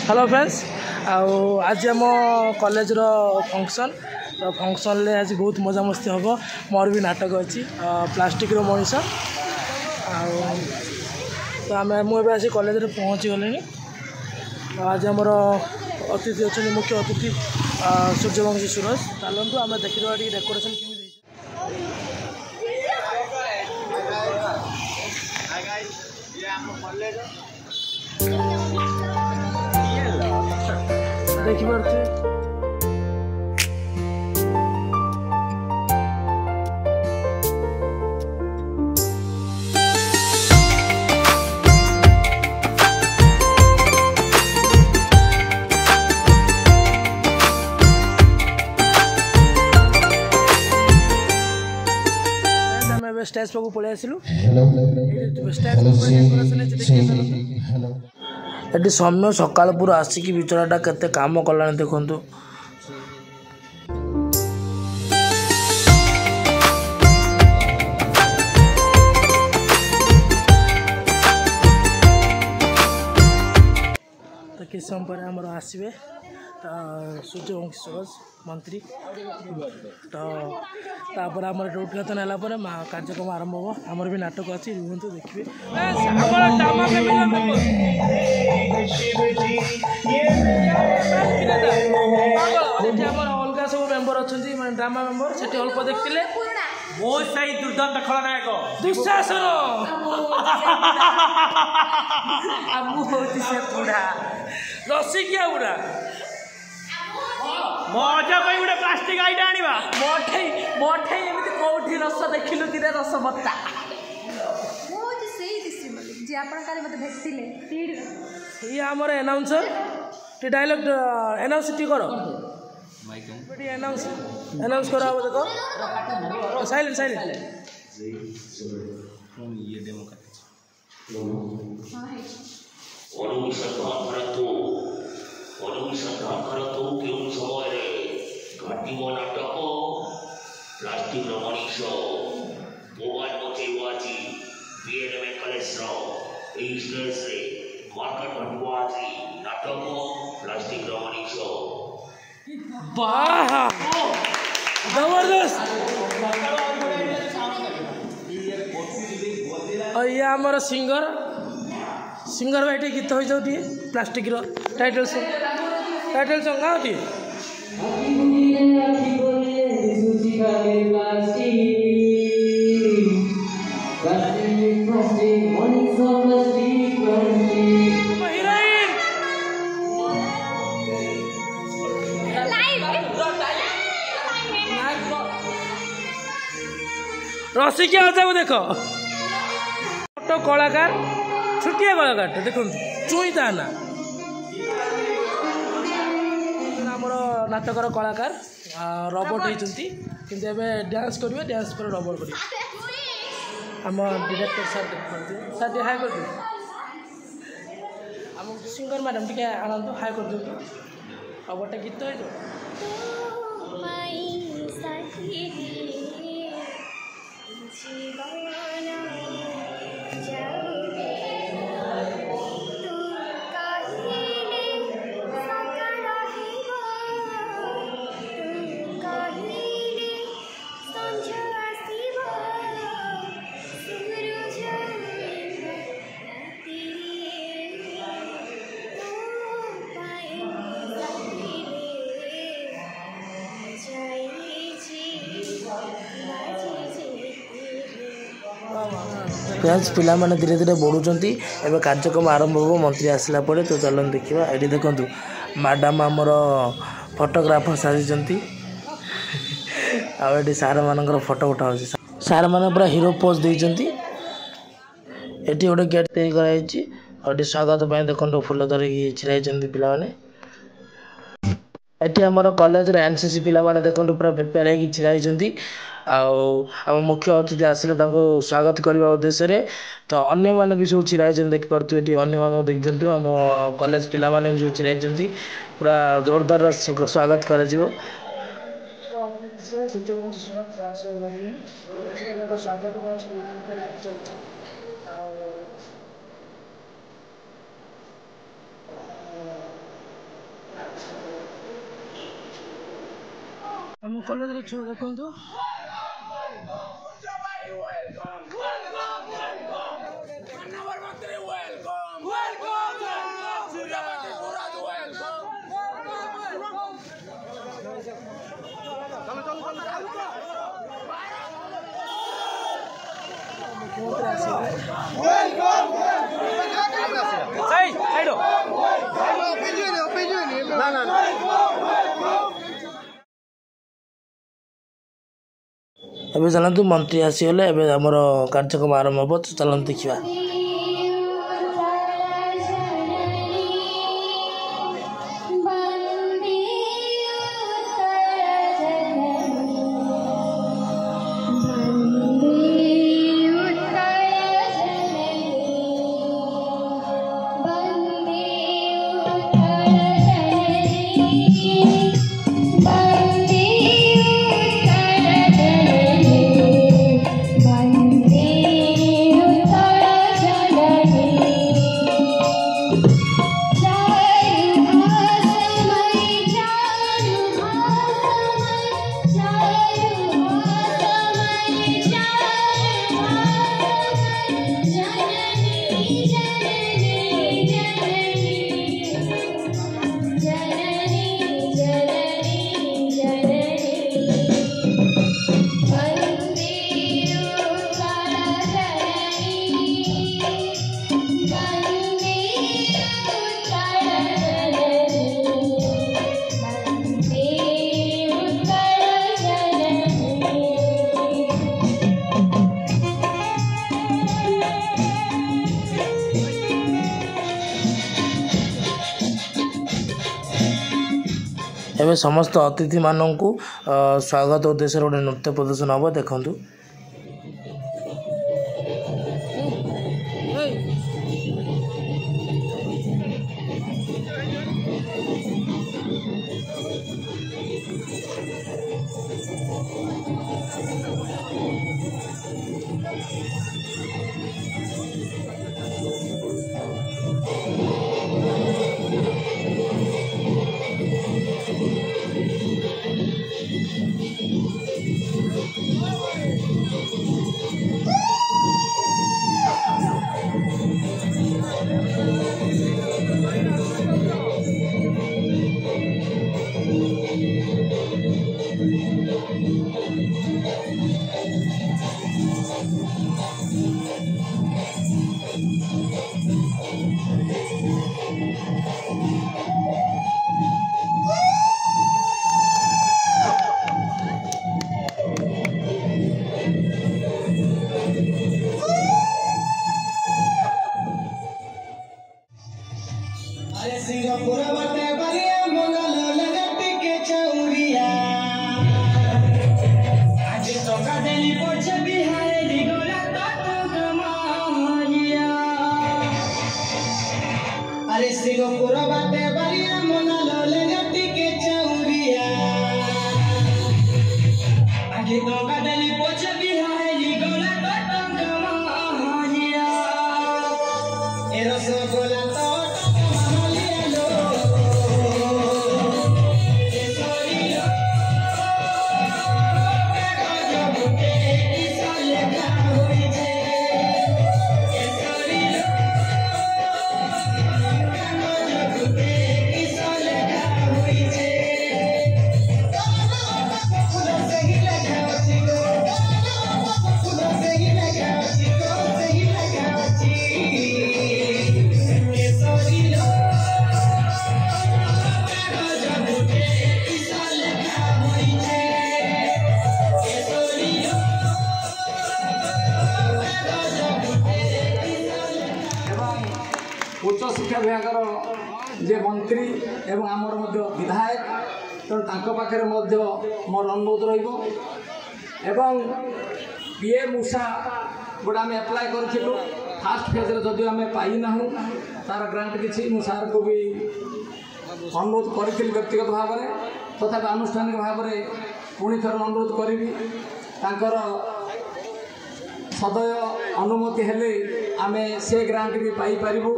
Hello friends आज आम college रो function तो फंक्शन ले आज बहुत मजा मस्ती हम मोर भी नाटक अच्छी प्लास्टिक रो मनीष तो आम मुझे आसी कॉलेज रे पहुँची गले आज आमर अतिथि अच्छे मुख्य अतिथि सूर्यवंशी सूरज चलतु आम देखा डेकोरेशन केमी देखिपे स्टेज पाक पलि आसलु ये समय सकाल पूरा आसिक बिचराटा केते काम कला देखु तो किस समय पर आमर आसवे सूर्यवंशी सूरज मंत्री तो तापर आम उद्घाटन है कार्यक्रम आरंभ हो आमर भी नाटक अच्छी रुहतु देखिए अलग सब मेम्बर अच्छा ड्रामा मेम्बर से अल्प देखते बहुत सही दुर्दांत खलनायक दुशासन रसिकिया गुड़ा मजा कोई गोटे प्लास्टिक आईटा आनिबा मठे एमती कोठी रस देखिलु कि रस बत्ता बहुत सही दिसि मले जे आपण काले मते भेटिले ये हमर अनाउंसर टी डायलॉग अनाउंस टी करो माइक टी अनाउंस करो अब देखो साइलेंट हम ये डेमो करते केउं समय घाटिम नाटक प्लास्टिक मनीष मोबाइल बचेब आज बीएनएम कॉलेज स्टेज रे मार्केट घटब आज नाटक प्लास्टिक मनीष वाह जबरदस्त और ये आमर सिंगर भाई गीत हो जाओ प्लास्टिक रो टाइटल सॉन्ग गाओ टी रसिकिया को देखो छोट कलाकार छुटिया कलाकार देखो चुई ता ना आमर नाटकर कलाकार रोबोट होती किंतु एबे डांस करिवे डांस पर रोबोट करिवे आम director sir sir T high कर दियो आम सिंगर मैडम टी आनंद हाई कर दियो अब गोटे गीत हो फ्रेंड्स पिला माने धीरे धीरे बढ़ुंट एवं कार्यक्रम आरंभ हो मंत्री आसला पड़े तो चलन देखा ये देखु मैडम आमर फोटोग्राफर साजी आठ सार मान फोटो उठाऊ सार मैंने पूरा हीरो पोज देती गोटे गेट तैयारी कराई और स्वागत देखो फुल धरिकी छिड़ाई पिलाने ये आम कॉलेज एनसीसी पिला माने देखो पूरा प्रिपेयर होगी छिड़ाई आम मुख्य अतिथि आसिले स्वागत करने उद्देश्य तो अन्य मैंने भी सब छिड़ाई देखिपे अन्य देखते आम कॉलेज पिला माने जो छिड़ाई पूरा जोरदार स्वागत कर हम कॉलेज छुआ देखो एबे चलतु मंत्री आसीगले एबे हमर कार्यक्रम आरंभ हम चलतु देखिबा एवं समस्त अतिथि मानू स्वागत उद्देश्य गोटे नृत्य प्रदर्शन हम देखूँ शिक्षा विभाग जे मंत्री एवं आमर विधायक तेणु पाखे मोर अनुरोध रही पीएम उषा गोटे आम एप्लाय करूँ फास्ट फेज जदि आम पाईना तार ग्रांट किसी सार को भी अनुरोध करी व्यक्तिगत भाव में तथा आनुष्ठानिक भाव में पुणी थर अनुरोध करी सदय अनुमति हेले आमे से ग्रांट भी पाई पारिबु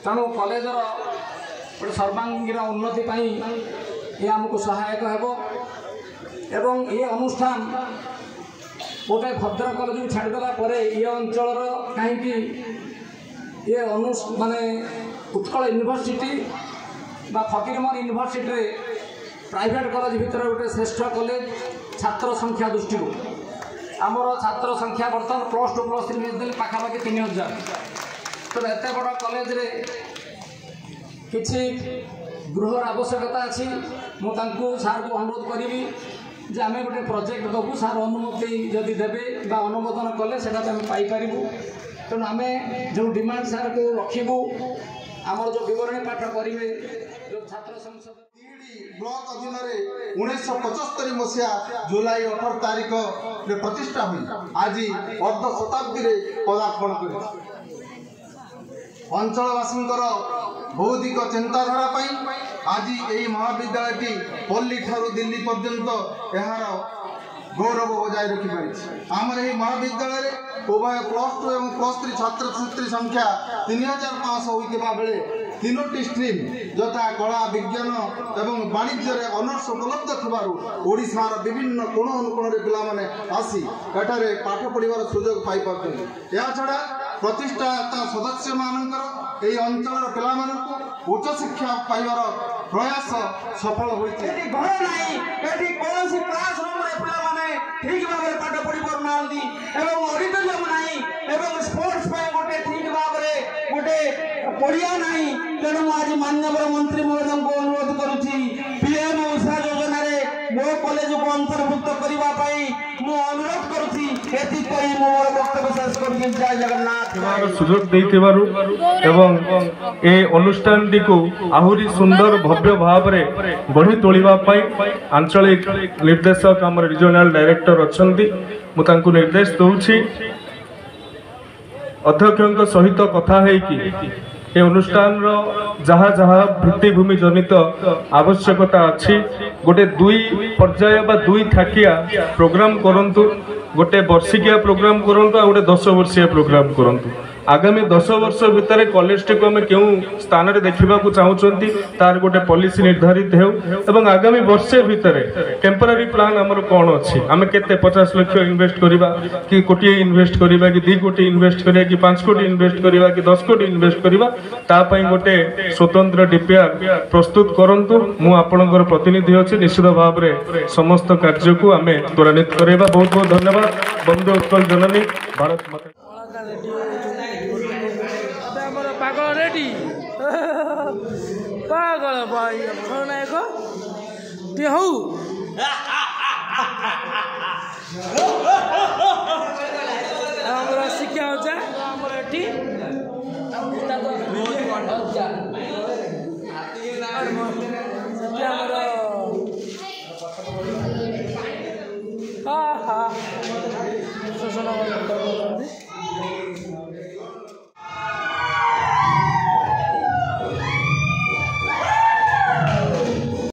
तेणु कॉलेजर गोटे सर्वांगीन उन्नति ये आमको सहायक हेबो एवं ये अनुष्ठान गोटे भद्रक कॉलेज छाड़देला ये अंचल कहीं ये माने उत्कल यूनिवर्सिटी बा फकीरमोहन यूनिवर्सिटी प्राइवेट कॉलेज भितर गोटे श्रेष्ठ कॉलेज छात्र संख्या दृष्टि आमर छात्र संख्या बर्तमान +2 +3 पाखापाखि 3000 तो एत बड़ कॉलेज रे किछि गृहर आवश्यकता अच्छी मुझे सार को अनुरोध करी जे आम गोटे प्रोजेक्ट दबू सार अनुमति जदि देवे बा अनुमोदन कले से पाइपर तेणु आम जो डिमांड सार को रखू आमर जो विवरणी पाठ करेंगे जो छात्र संसद ब्लॉक अधीन 1975 मसीहा जुलाई 18 तारीख में प्रतिष्ठा हुई आज अर्ध शताब्दी पदार्पण कर अंचलवासी बौद्धिक चिंताधारा आज यही महाविद्यालय पल्ली ठारू दिल्ली पर्यंत यार गौरव बजाय रखी पारी आमर यही महाविद्यालय उभय +2 और +3 छात्र छात्री संख्या 3500 होता बेले 3टी स्ट्रीम यथा कला विज्ञान एवं वाणिज्य ऑनर्स उपलब्ध थोड़ार विभिन्न कोण अनुकोण पाने आसी एठारे पाठ पढ़ार सुजोग पाई या छड़ा प्रतिष्ठाता सदस्य मानकर यही अंचल पिला उच्च शिक्षा पाइबार प्रयास सफल होती ठीक भाव में पाठ पढ़ी पाना ऑडिटोरियम ना स्पोर्ट्स गोटे ठीक भाव में गोटे पड़िया ना तेणु आज माननीय मंत्री महोदय को अनुरोध करुच्ची पीएम उषा योजना मो कॉलेज को अंतर्भुक्त करने अनुरोध करुच्ची मोर वक्तव्य शेष कर जय जगन्नाथ सुजोग देइथिबारु एवं ए अनुष्ठान को आहुरी सुंदर भव्य भाव में बढ़ी तोलिबा पई आंचलिक निर्देशक आमर रिजनल डायरेक्टर अछंती मु तांकु निर्देश दउछि अध्यक्षक सहित कथा है कि ये अनुष्ठान जहाँ जहाँ भित्तिभूमि जनित आवश्यकता अच्छी गोटे 2 पर्याय बा 2 थाकिया प्रोग्राम करंतु गोटे वर्षिकिया प्रोग्राम करंतु आ गोटे 10 वर्षिया प्रोग्राम करंतु आगामी 10 वर्ष भितर कॉलेज टी को क्यों स्थान में देखा चाहूँगी तार गोटे पॉलिसी निर्धारित हो आगामी वर्षे भितर टेम्पररी प्लान आमर कौन अच्छी आम केते 50 लाख इन्वेस्ट करवा कि कोटी इन्वेस्ट करवा कि 2 कोटी इन्वेस्ट करवा कि 5 कोटी इन्वेस्ट करवा कि 10 कोटी इन्वेस्ट करवा तापाई गोटे स्वतंत्र डीपीआर प्रस्तुत करंतु मु आपणकर प्रतिनिधि अच्छी निश्चित भाव में समस्त कार्य को आम त्वरान्वित करवा। बहुत बहुत धन्यवाद। वंदे उत्कल जननी भारत माता। पागल रेडी पागल भाई खलनायक हौ शिक्षा